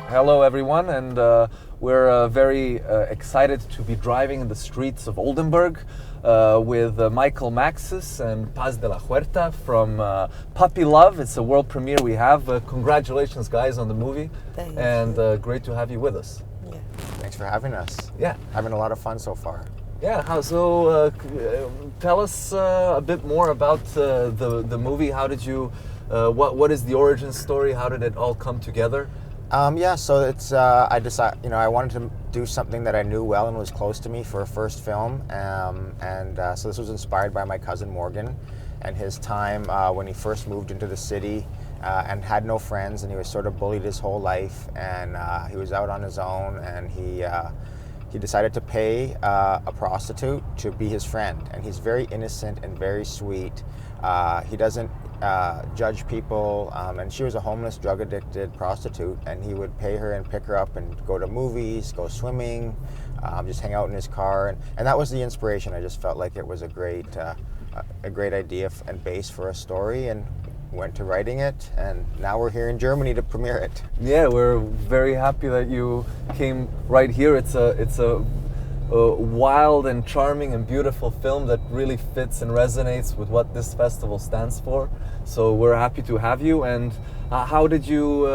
Hello everyone, and we're very excited to be driving in the streets of Oldenburg with Michael Maxxis and Paz De La Huerta from Puppy Love. It's a world premiere we have. Congratulations guys on the movie. Thank and you. Great to have you with us. Yeah. Thanks for having us. Yeah. Having a lot of fun so far. Yeah, tell us a bit more about the movie. How did you, what is the origin story? How did it all come together? So it's I decided, I wanted to do something that I knew well and was close to me for a first film, so this was inspired by my cousin Morgan and his time when he first moved into the city and had no friends, and he was sort of bullied his whole life, and he was out on his own, and he decided to pay a prostitute to be his friend, and he's very innocent and very sweet. He doesn't judge people, and she was a homeless, drug-addicted prostitute, and he would pay her and pick her up and go to movies, go swimming, just hang out in his car, and that was the inspiration. I just felt like it was a great idea and base for a story, and went to writing it, and now we're here in Germany to premiere it. Yeah, we're very happy that you came right here. It's a wild and charming and beautiful film that really fits and resonates with what this festival stands for. So we're happy to have you. And how did you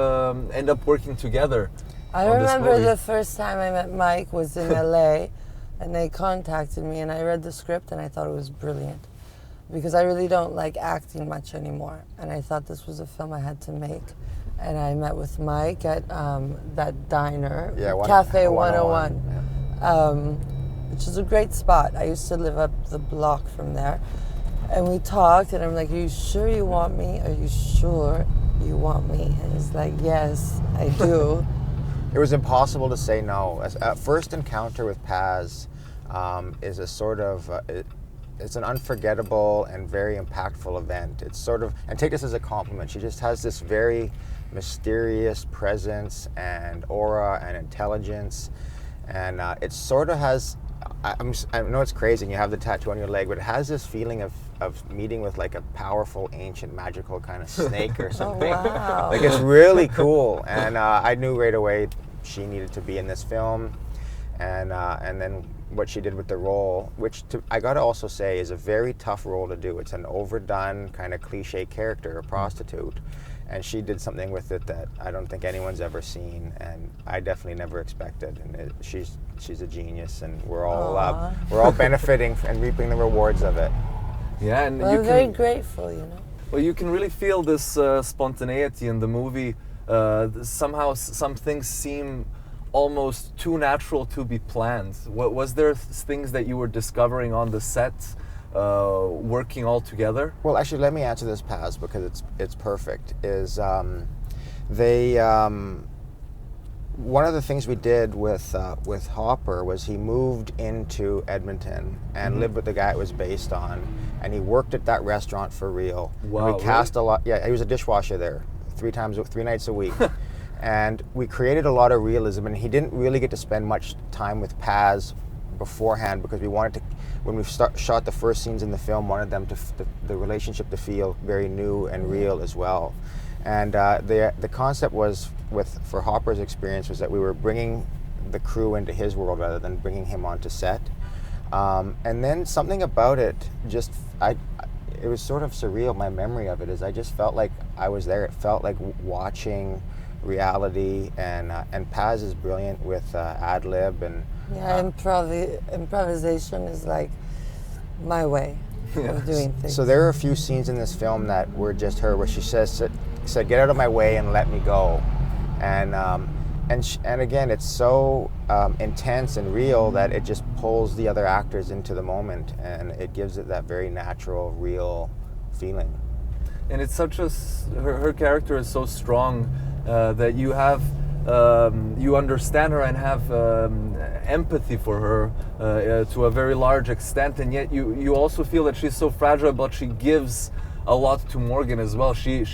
end up working together? I remember the first time I met Mike was in LA, and they contacted me, and I read the script and I thought it was brilliant, because I really don't like acting much anymore, and I thought this was a film I had to make. And I met with Mike at that diner, Cafe 101. Yeah. Which is a great spot. I used to live up the block from there. And we talked, and I'm like, are you sure you want me? Are you sure you want me? And he's like, yes, I do. It was impossible to say no. First encounter with Paz is a sort of, it's an unforgettable and very impactful event. It's sort of, and take this as a compliment, she just has this very mysterious presence and aura and intelligence. And it sort of has, I know it's crazy and you have the tattoo on your leg, but it has this feeling of meeting with like a powerful, ancient, magical kind of snake or something. Oh, wow. Like, it's really cool. And I knew right away she needed to be in this film. And then what she did with the role, which I gotta also say is a very tough role to do. It's an overdone kind of cliche character, a prostitute. And she did something with it that I don't think anyone's ever seen, and I definitely never expected. And she's a genius, and we're all benefiting and reaping the rewards of it. Yeah, and I'm very grateful, Well, you can really feel this spontaneity in the movie. Somehow, some things seem almost too natural to be planned. Was there things that you were discovering on the set? Working all together? Well, actually, let me answer this, Paz, because it's perfect. One of the things we did with Hopper was he moved into Edmonton and lived with the guy it was based on, and he worked at that restaurant for real. Wow! And we cast a lot. Yeah, he was a dishwasher there, 3 nights a week. And we created a lot of realism, and he didn't really get to spend much time with Paz beforehand, because we wanted to, when we shot the first scenes in the film, wanted them the relationship to feel very new and real as well. And the concept was, for Hopper's experience, was that we were bringing the crew into his world rather than bringing him onto set. And then something about it it was sort of surreal. My memory of it is I just felt like I was there. It felt like watching reality, and Paz is brilliant with ad lib and. Yeah, improvisation is like my way of doing things. So there are a few scenes in this film that were just her, where she said, "Get out of my way and let me go," and again, it's so intense and real that it just pulls the other actors into the moment, and it gives it that very natural, real feeling. And it's such her character is so strong that you have. You understand her and have empathy for her to a very large extent, and yet you also feel that she's so fragile, but she gives a lot to Morgan as well. She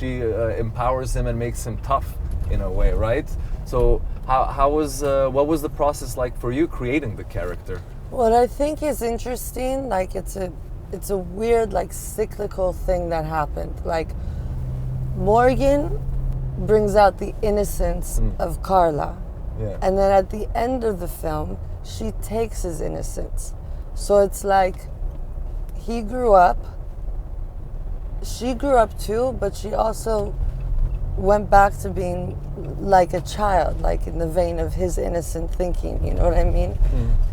empowers him and makes him tough in a way, right? So what was the process like for you creating the character? What I think is interesting, like it's a it's a weird, like, cyclical thing that happened. Like, Morgan brings out the innocence of Carla. Yeah. And then at the end of the film, she takes his innocence. So it's like he grew up, she grew up too, but she also went back to being like a child, like in the vein of his innocent thinking, you know what I mean?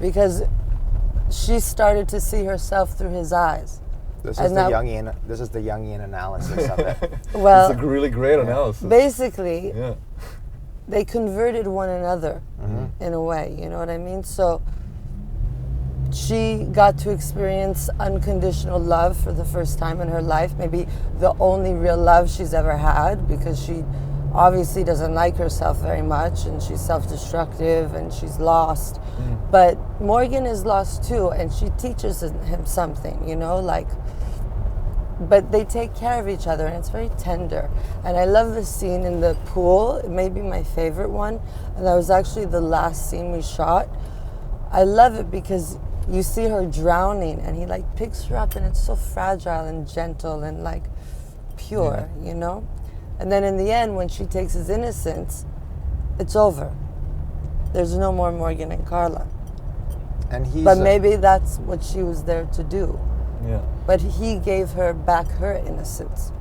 Because she started to see herself through his eyes. This is the Jungian analysis of it. Well, it's a really great analysis. Basically, Yeah. they converted one another in a way, you know what I mean? So she got to experience unconditional love for the first time in her life, maybe the only real love she's ever had, because she obviously doesn't like herself very much, and she's self-destructive and she's lost. But Morgan is lost too, and she teaches him something, you know, like, but they take care of each other, and it's very tender. And I love the scene in the pool. It may be my favorite one, and that was actually the last scene we shot. I love it because you see her drowning, and he like picks her up, and it's so fragile and gentle and like pure, you know? And then in the end, when she takes his innocence, it's over. There's no more Morgan and Carla. And but maybe that's what she was there to do. Yeah. But he gave her back her innocence.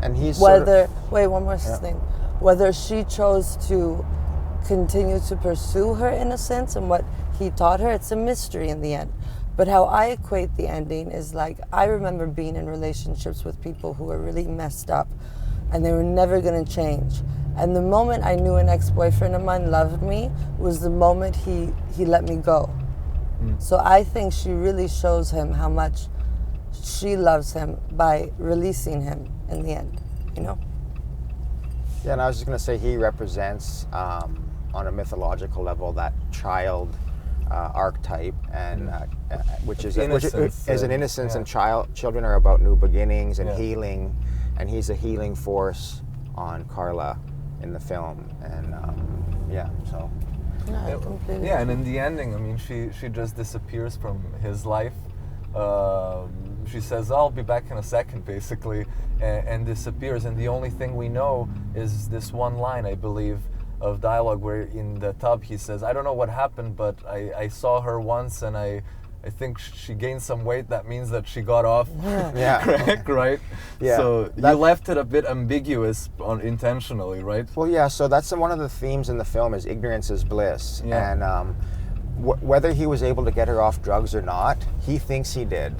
And he's wait, one more thing. Whether she chose to continue to pursue her innocence and what he taught her, it's a mystery in the end. But how I equate the ending is like, I remember being in relationships with people who were really messed up and they were never going to change. And the moment I knew an ex-boyfriend of mine loved me was the moment he let me go. So I think she really shows him how much she loves him by releasing him in the end, you know? Yeah, and I was just going to say he represents, on a mythological level, that child archetype, and which is an innocence, and children are about new beginnings and healing, and he's a healing force on Carla in the film, and so. Yeah, and in the ending, I mean, she just disappears from his life. She says, "I'll be back in a second," basically, and disappears. And the only thing we know is this one line, I believe, of dialogue where in the tub he says, "I don't know what happened, but I saw her once, and I think she gained some weight. That means that she got off." Yeah. Correct, right? Yeah. So you left it a bit ambiguous intentionally, right? Well, yeah. So that's one of the themes in the film is ignorance is bliss, Yeah. and whether he was able to get her off drugs or not, he thinks he did,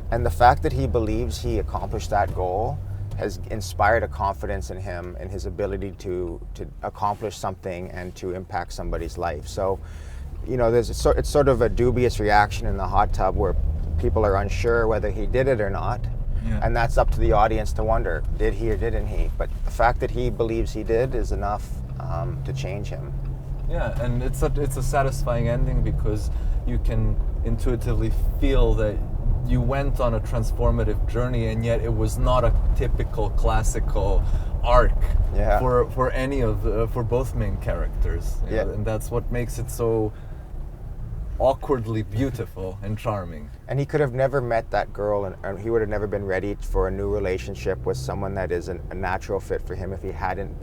and the fact that he believes he accomplished that goal has inspired a confidence in him and his ability to accomplish something and to impact somebody's life. So, you know, it's sort of a dubious reaction in the hot tub where people are unsure whether he did it or not. Yeah. And that's up to the audience to wonder, did he or didn't he? But the fact that he believes he did is enough to change him. Yeah, and it's a satisfying ending because you can intuitively feel that you went on a transformative journey, and yet it was not a typical classical arc for any of for both main characters. Yeah. And that's what makes it so awkwardly beautiful and charming. And he could have never met that girl, and he would have never been ready for a new relationship with someone that is a natural fit for him if he hadn't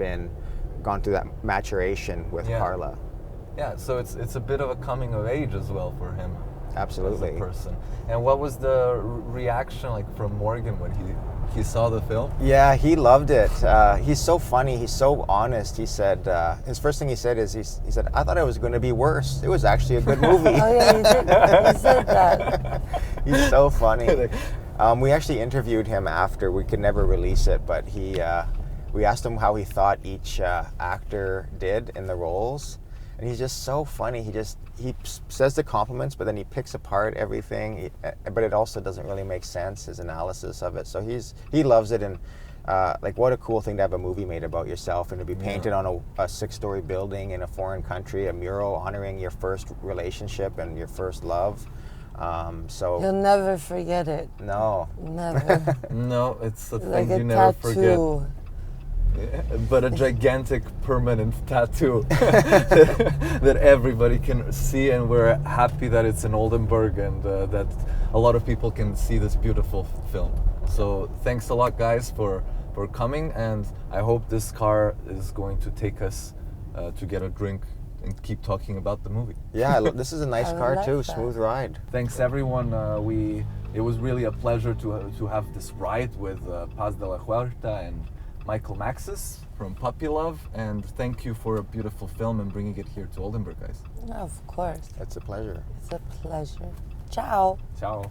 gone through that maturation with Carla. Yeah, so it's a bit of a coming of age as well for him. Absolutely. As a person. And what was the reaction like from Morgan when he saw the film? Yeah, he loved it. He's so funny. He's so honest. He said, his first thing he said is, he said, "I thought it was going to be worse. It was actually a good movie." Oh yeah, he said that. He's so funny. We actually interviewed him after. We could never release it, but we asked him how he thought each actor did in the roles. And he's just so funny. He says the compliments, but then he picks apart everything. But it also doesn't really make sense, his analysis of it. So he loves it, and like, what a cool thing to have a movie made about yourself and to be painted on a 6-story building in a foreign country, a mural honoring your first relationship and your first love. So you'll never forget it. No. Never. No, it's the like thing a you never tattoo. forget. but a gigantic permanent tattoo that everybody can see, and we're happy that it's in Oldenburg and that a lot of people can see this beautiful film. So thanks a lot, guys, for coming, and I hope this car is going to take us to get a drink and keep talking about the movie. Yeah, this is a nice car like too. that. Smooth ride. Thanks everyone. It was really a pleasure to have this ride with Paz De La Huerta and Michael Maxxis from Puppy Love, and thank you for a beautiful film and bringing it here to Oldenburg, guys. Of course. It's a pleasure. It's a pleasure. Ciao. Ciao.